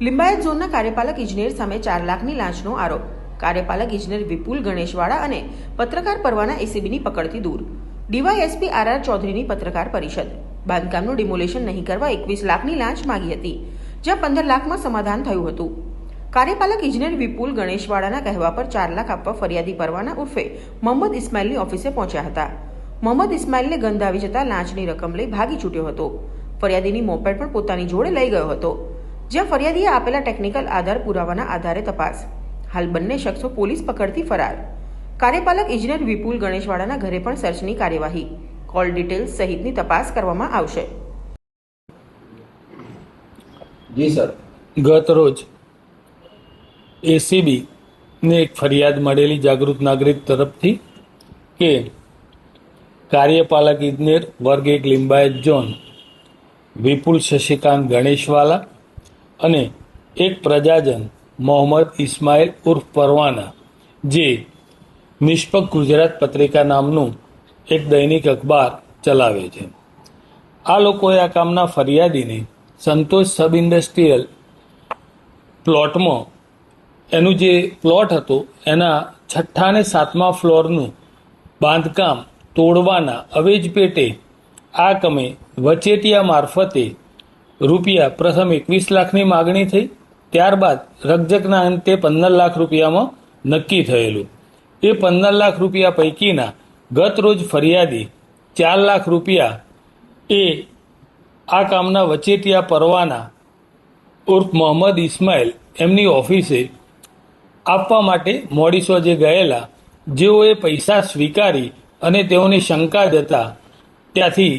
લિંબાયત ઝોનના કાર્યપાલક ઇજનેર સામે 4 લાખની લાંચનો આરોપ. કાર્યપાલક ઇજનેર વિપુલ ગણેશવાડા અને પત્રકાર પરવાના એસીબીની પકડથી દૂર. ડીવાયએસપી આર ચૌધરીની પત્રકાર પરિષદ. બાંધકામનું ડિમોલેશન નહીં કરવા 21 લાખની લાંચ માંગી હતી, જ્યાં 15 લાખમાં સમાધાન થયું હતું. કાર્યપાલક ઇજનેર વિપુલ ગણેશવાડાના કહેવા પર 4 લાખ આપવા ફરિયાદી પરવાના ઉર્ફે મોહમ્મદ ઇસ્માઇલની ઓફિસે પહોંચ્યા હતા. મોહમ્મદ ઇસ્માઇલને ગંધ આવી જતા લાંચની રકમ લઈ ભાગી છૂટ્યો હતો. ફરિયાદીની મોપેડ પણ પોતાની જોડે લઈ ગયો હતો, જ્યાં ફરિયાદીએ આપેલા ટેકનિકલ આધાર પુરાવાના આધારે તપાસ. હાલ બંને શખ્સો પોલીસ પકડથી ફરાર. કાર્યપાલક ઇજનેર વિપુલ ગણેશવાડાના ઘરે પણ સર્ચની કાર્યવાહી, કોલ ડિટેલ્સ સહિતની તપાસ કરવામાં આવશે. જી સર, ગત રોજ એસીબી ને એક ફરિયાદ મળેલી જાગૃત નાગરિક તરફથી કે કાર્યપાલક ઇજનેર વર્ગ 1 લિંબાયત ઝોન વિપુલ શશિકાંત ગણેશવાલા અને એક પ્રજાજન મોહમ્મદ ઇસ્માઇલ ઉર્ફ પરવાના, જે નિષ્પક્ષ ગુજરાત પત્રિકા નામનું એક દૈનિક અખબાર ચલાવે છે, આ લોકોએ આ કામના ફરિયાદીને સંતોષ સબ ઇન્ડસ્ટ્રીયલ પ્લોટમાં એનું જે પ્લોટ હતો એના 6ઠ્ઠા અને 7મા ફ્લોરનું બાંધકામ તોડવાના અવેજ પેટે આ કમે વચેટિયા મારફતે રૂપિયા પ્રથમ 21 લાખની માગણી થઈ. ત્યારબાદ રકઝકના અંતે 15 લાખ રૂપિયામાં નક્કી થયેલું. એ 15 લાખ રૂપિયા પૈકીના ગત રોજ ફરિયાદી 4 લાખ રૂપિયા એ આ કામના વચેટિયા પરવાના ઉર્ફ મોહમ્મદ ઇસ્માઇલ એમની ઓફિસે આપવા માટે મોડીસો જે ગયેલા, જેઓએ પૈસા સ્વીકારી અને તેઓને શંકા જતા ત્યાંથી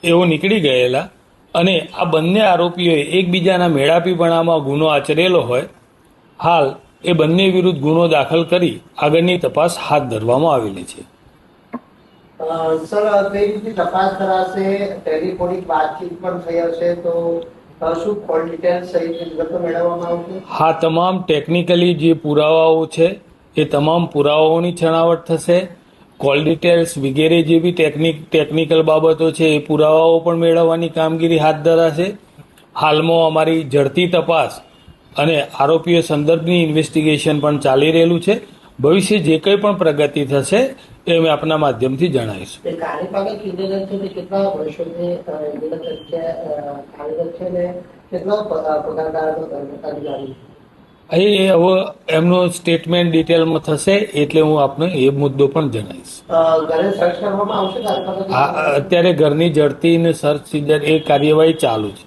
એઓ નીકળી ગયેલા અને આ બંને આરોપીઓએ એકબીજાના મેળાપીપણામાં ગુનો આચરેલો હોય. હાલ એ બંને વિરુદ્ધ ગુનો દાખલ કરી આગળની તપાસ હાથ ધરવામાં આવેલી છે. સર, કઈ રીતે તપાસ કરાશે? ટેલિફોનિક વાતચીત પણ થઈ હશે, તો શું કોલ ડિટેલ્સ સહિત વિગતો મેળવવામાં આવશે? હા, તમામ ટેકનિકલી જે પુરાવાઓ છે એ તમામ પુરાવાઓની છણાવટ થશે. કોલ ડિટેલ્સ વગેરે જેવી ટેકનિકલ બાબતો છે એ પુરાવાઓ પણ મેળવવાની કામગીરી હાથ ધરાશે. હાલમાં અમારી ઝડપી તપાસ અને આરોપીઓ સંદર્ભની ઇન્વેસ્ટિગેશન પણ ચાલી રહેલું છે. ભવિષ્ય જે કંઈ પણ પ્રગતિ થશે એ અમે આપના માધ્યમથી જણાવીશું. કાર્યપાલક ઇજનેર છે તે કેટલા વર્ષોથી ઇજનેર તરીકે કાર્યરત છે ને કેટલા પગારદાર અધિકારી? એ હવે એમનું સ્ટેટમેન્ટ ડિટેલમાં થશે એટલે હું આપને એ મુદ્દો પણ જણાવીશ. ઘરે સર્ચ કરવામાં આવશે? અત્યારે ઘરની ઝડપી ને સર્ચ એ કાર્યવાહી ચાલુ છે.